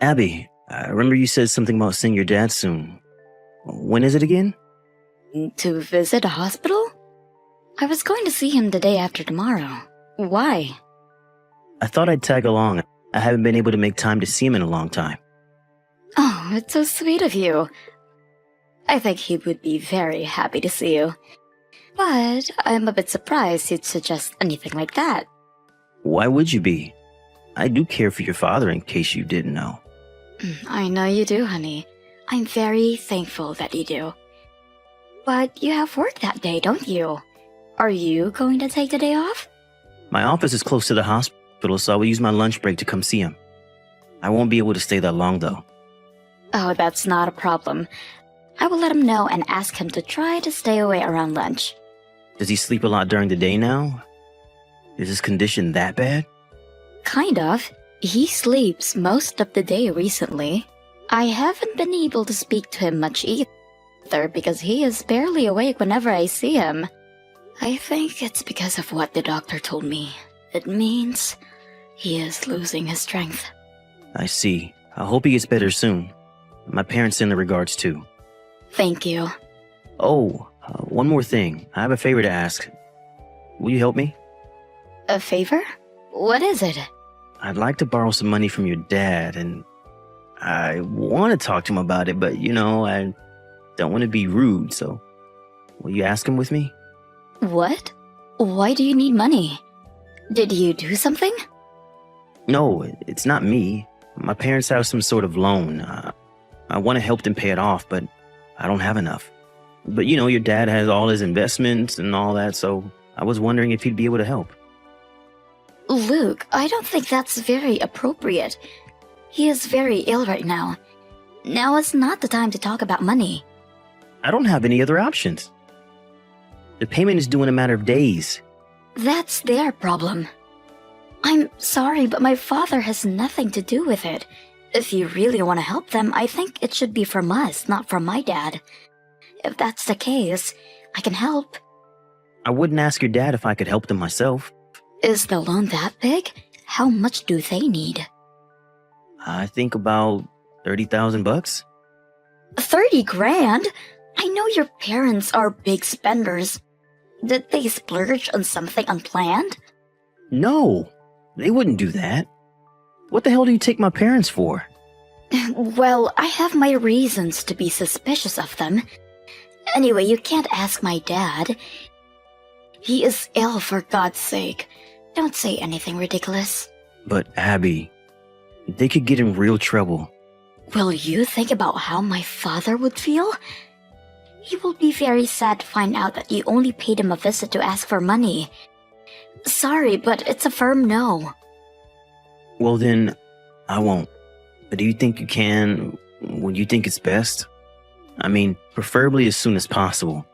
Abby, I remember you said something about seeing your dad soon. When is it again? To visit a hospital? I was going to see him the day after tomorrow. Why? I thought I'd tag along. I haven't been able to make time to see him in a long time. Oh, it's so sweet of you. I think he would be very happy to see you. But I'm a bit surprised you'd suggest anything like that. Why would you be? I do care for your father in case you didn't know. I know you do, honey. I'm very thankful that you do. But you have work that day, don't you? Are you going to take the day off? My office is close to the hospital, so I will use my lunch break to come see him. I won't be able to stay that long, though. Oh, that's not a problem. I will let him know and ask him to try to stay away around lunch. Does he sleep a lot during the day now? Is his condition that bad? Kind of. He sleeps most of the day recently. I haven't been able to speak to him much either because he is barely awake whenever I see him. I think it's because of what the doctor told me. It means he is losing his strength. I see. I hope he gets better soon. My parents send their regards too. Thank you. Oh, one more thing. I have a favor to ask. Will you help me? A favor? What is it? I'd like to borrow some money from your dad, and I want to talk to him about it, but I don't want to be rude, so will you ask him with me? What? Why do you need money? Did you do something? No, it's not me. My parents have some sort of loan. I want to help them pay it off, but I don't have enough. But your dad has all his investments and all that, so I was wondering if he'd be able to help. Luke, I don't think that's very appropriate. He is very ill right now. Now is not the time to talk about money. I don't have any other options. The payment is due in a matter of days. That's their problem. I'm sorry, but my father has nothing to do with it. If you really want to help them, I think it should be from us, not from my dad. If that's the case, I can help. I wouldn't ask your dad if I could help them myself. Is the loan that big? How much do they need? I think about $30,000. 30 grand? I know your parents are big spenders. Did they splurge on something unplanned? No, they wouldn't do that. What the hell do you take my parents for? Well, I have my reasons to be suspicious of them. Anyway, you can't ask my dad. He is ill, for God's sake. Don't say anything ridiculous. But Abby, they could get in real trouble. Will you think about how my father would feel? He will be very sad to find out that you only paid him a visit to ask for money. Sorry, but it's a firm no. Well then, I won't. But do you think you can when you think it's best? I mean, preferably as soon as possible.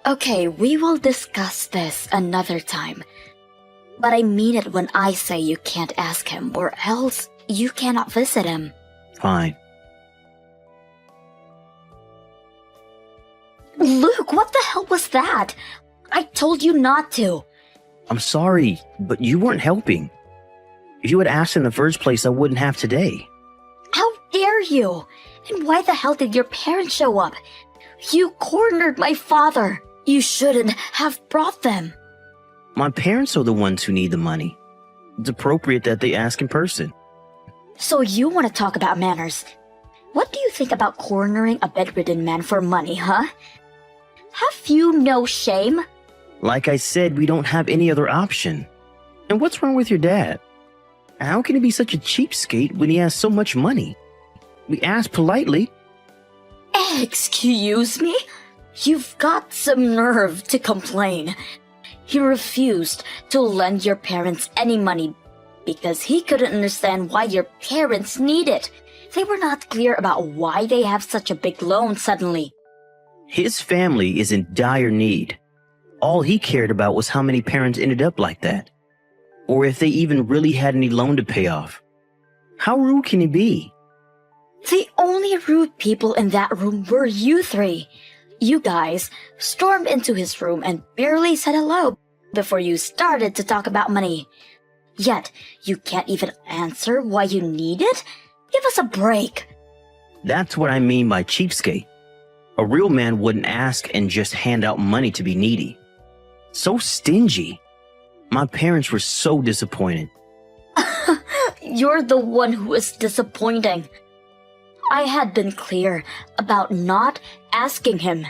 Okay, we will discuss this another time. But I mean it when I say you can't ask him, or else you cannot visit him. Fine. Luke, what the hell was that? I told you not to. I'm sorry, but you weren't helping. If you had asked in the first place, I wouldn't have today. How dare you? And why the hell did your parents show up? You cornered my father. You shouldn't have brought them. My parents are the ones who need the money. It's appropriate that they ask in person. So you want to talk about manners? What do you think about cornering a bedridden man for money, huh? Have you no shame? Like I said, we don't have any other option. And what's wrong with your dad? How can he be such a cheapskate when he has so much money? We asked politely. Excuse me? You've got some nerve to complain. He refused to lend your parents any money because he couldn't understand why your parents need it. They were not clear about why they have such a big loan suddenly. His family is in dire need. All he cared about was how many parents ended up like that. Or if they even really had any loan to pay off. How rude can he be? The only rude people in that room were you three. You guys stormed into his room and barely said hello before you started to talk about money. Yet, you can't even answer why you need it? Give us a break. That's what I mean by cheapskate. A real man wouldn't ask and just hand out money to be needy. So stingy. My parents were so disappointed. You're the one who is disappointing. I had been clear about not asking him.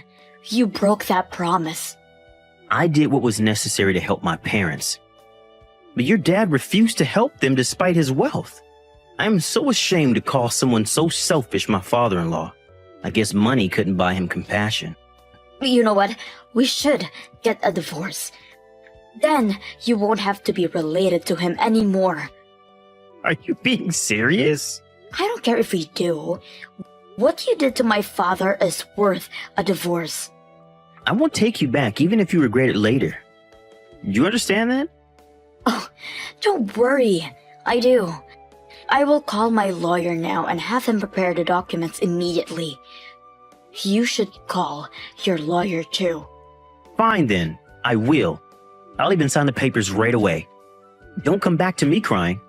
You broke that promise. I did what was necessary to help my parents. But your dad refused to help them despite his wealth. I am so ashamed to call someone so selfish my father-in-law. I guess money couldn't buy him compassion. You know what? We should get a divorce. Then you won't have to be related to him anymore. Are you being serious? I don't care if we do. What you did to my father is worth a divorce. I won't take you back even if you regret it later. Do you understand that? Oh, don't worry. I do. I will call my lawyer now and have him prepare the documents immediately. You should call your lawyer too. Fine then, I will. I'll even sign the papers right away. Don't come back to me crying.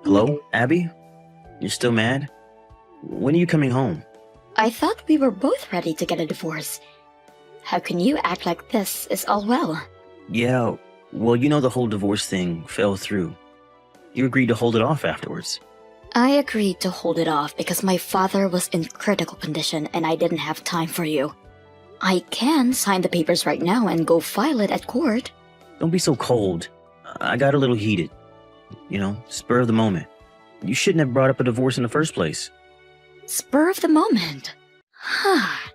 Hello, Abby? You're still mad? When are you coming home? I thought we were both ready to get a divorce. How can you act like this is all well? Yeah, well, you know the whole divorce thing fell through. You agreed to hold it off afterwards. I agreed to hold it off because my father was in critical condition and I didn't have time for you. I can sign the papers right now and go file it at court. Don't be so cold. I got a little heated. You know, spur of the moment. You shouldn't have brought up a divorce in the first place. Spur of the moment? Huh.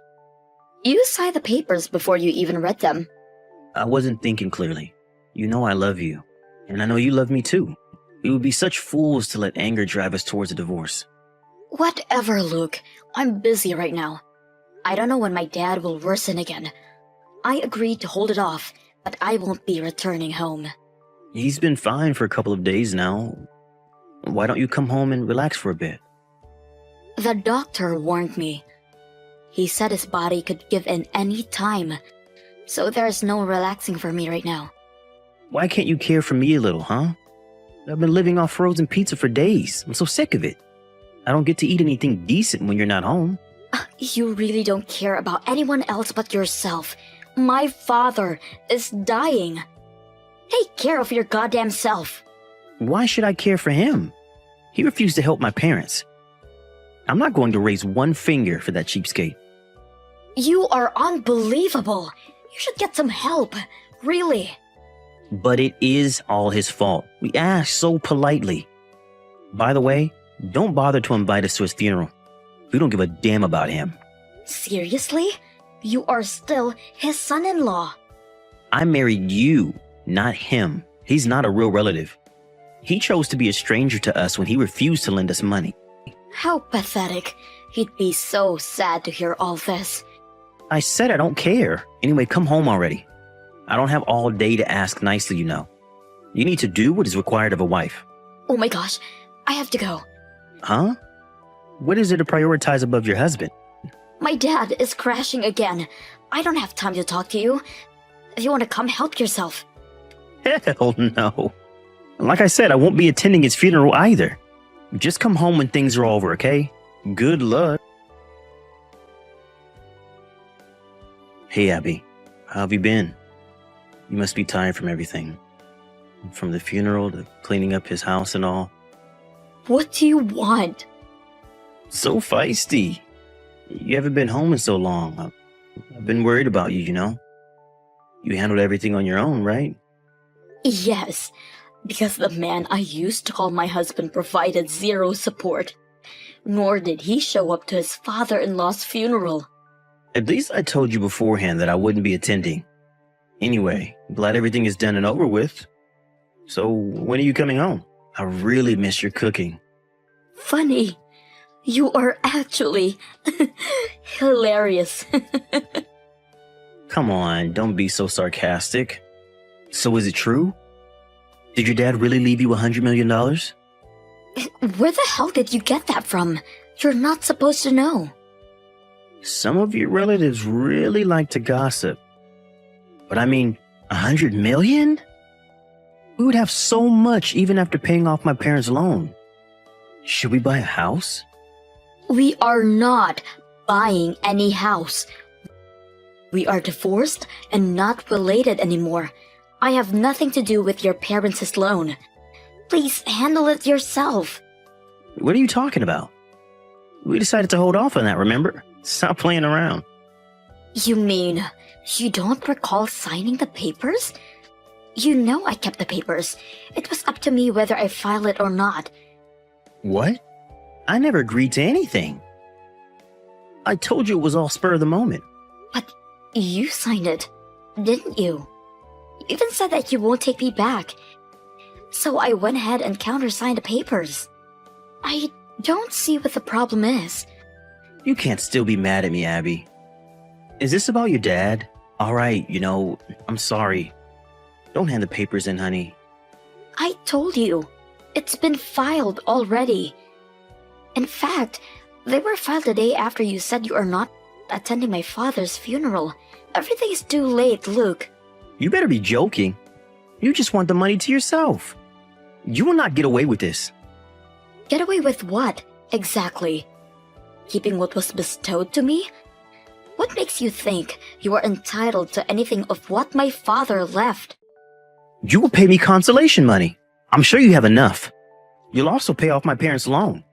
You signed the papers before you even read them. I wasn't thinking clearly. You know I love you, and I know you love me too. We would be such fools to let anger drive us towards a divorce. Whatever, Luke. I'm busy right now. I don't know when my dad will worsen again. I agreed to hold it off, but I won't be returning home. He's been fine for a couple of days now. Why don't you come home and relax for a bit? The doctor warned me. He said his body could give in any time, so there's no relaxing for me right now. Why can't you care for me a little, huh? I've been living off frozen pizza for days. I'm so sick of it. I don't get to eat anything decent when you're not home. You really don't care about anyone else but yourself. My father is dying. Take care of your goddamn self. Why should I care for him? He refused to help my parents. I'm not going to raise one finger for that cheapskate. You are unbelievable. You should get some help. Really. But it is all his fault. We asked so politely. By the way, don't bother to invite us to his funeral. We don't give a damn about him. Seriously? You are still his son-in-law. I married you, not him. He's not a real relative. He chose to be a stranger to us when he refused to lend us money. How pathetic. He'd be so sad to hear all this. I said I don't care. Anyway, come home already. I don't have all day to ask nicely, you know. You need to do what is required of a wife. Oh my gosh, I have to go. Huh? What is it to prioritize above your husband? My dad is crashing again. I don't have time to talk to you. If you want to come, help yourself. Hell no. Like I said, I won't be attending his funeral either. Just come home when things are over, okay? Good luck. Hey, Abby. How have you been? You must be tired from everything. From the funeral to cleaning up his house and all. What do you want? So feisty. You haven't been home in so long. I've been worried about you, you know? You handled everything on your own, right? Yes, because the man I used to call my husband provided zero support. Nor did he show up to his father-in-law's funeral. At least I told you beforehand that I wouldn't be attending. Anyway, glad everything is done and over with. So, when are you coming home? I really miss your cooking. Funny. You are actually hilarious. Come on, don't be so sarcastic. So is it true? Did your dad really leave you $100 million? Where the hell did you get that from? You're not supposed to know. Some of your relatives really like to gossip. But I mean, $100 million? We would have so much even after paying off my parents' loan. Should we buy a house? We are not buying any house. We are divorced and not related anymore. I have nothing to do with your parents' loan. Please handle it yourself. What are you talking about? We decided to hold off on that, remember? Stop playing around. You mean you don't recall signing the papers? You know I kept the papers. It was up to me whether I file it or not. What? I never agreed to anything. I told you it was all spur of the moment. But you signed it, didn't you? You even said that you won't take me back. So I went ahead and countersigned the papers. I don't see what the problem is. You can't still be mad at me, Abby. Is this about your dad? All right, I'm sorry. Don't hand the papers in, honey. I told you. It's been filed already. In fact, they were filed the day after you said you are not attending my father's funeral. Everything is too late, Luke. You better be joking. You just want the money to yourself. You will not get away with this. Get away with what, exactly? Keeping what was bestowed to me? What makes you think you are entitled to anything of what my father left? You will pay me consolation money. I'm sure you have enough. You'll also pay off my parents' loan.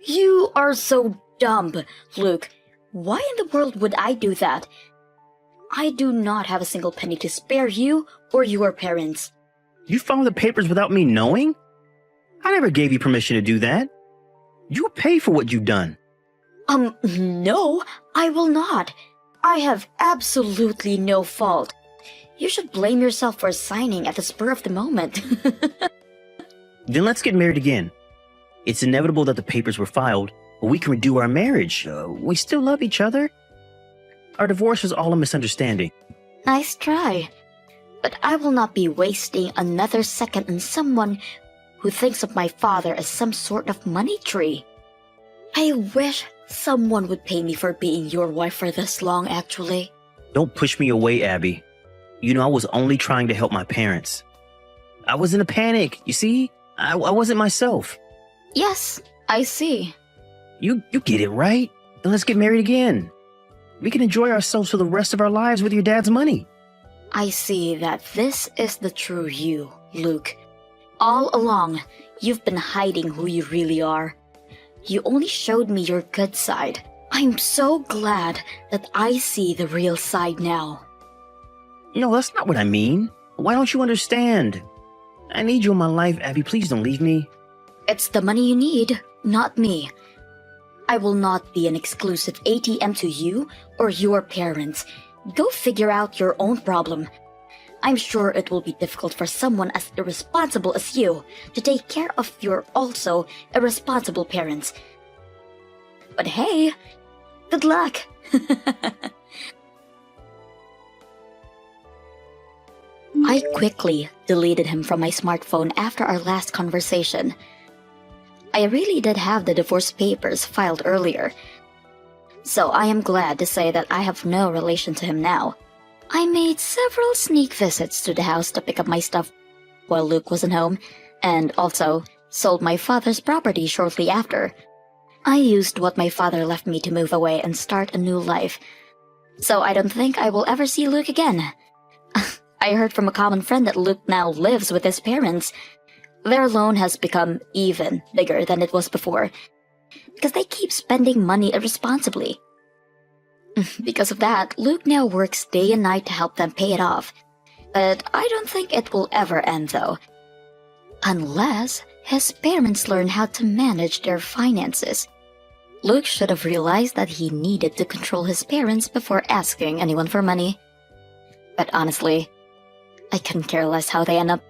You are so dumb, Luke. Why in the world would I do that? I do not have a single penny to spare you or your parents. You filed the papers without me knowing? I never gave you permission to do that. You'll pay for what you've done. No, I will not. I have absolutely no fault. You should blame yourself for signing at the spur of the moment. Then let's get married again. It's inevitable that the papers were filed, but we can redo our marriage. We still love each other. Our divorce was all a misunderstanding. Nice try. But I will not be wasting another second on someone who thinks of my father as some sort of money tree. I wish someone would pay me for being your wife for this long, actually. Don't push me away, Abby. I was only trying to help my parents. I was in a panic, you see? I wasn't myself. Yes, I see. You get it, right? Then let's get married again. We can enjoy ourselves for the rest of our lives with your dad's money. I see that this is the true you, Luke. All along, you've been hiding who you really are. You only showed me your good side. I'm so glad that I see the real side now. No, that's not what I mean. Why don't you understand? I need you in my life, Abby. Please don't leave me. It's the money you need, not me. I will not be an exclusive ATM to you or your parents. Go figure out your own problem. I'm sure it will be difficult for someone as irresponsible as you to take care of your also irresponsible parents. But hey, good luck! I quickly deleted him from my smartphone after our last conversation. I really did have the divorce papers filed earlier, so I am glad to say that I have no relation to him now. I made several sneak visits to the house to pick up my stuff while Luke wasn't home, and also sold my father's property shortly after. I used what my father left me to move away and start a new life, so I don't think I will ever see Luke again. I heard from a common friend that Luke now lives with his parents. Their loan has become even bigger than it was before, because they keep spending money irresponsibly. Because of that, Luke now works day and night to help them pay it off. But I don't think it will ever end, though. Unless his parents learn how to manage their finances. Luke should have realized that he needed to control his parents before asking anyone for money. But honestly, I couldn't care less how they end up.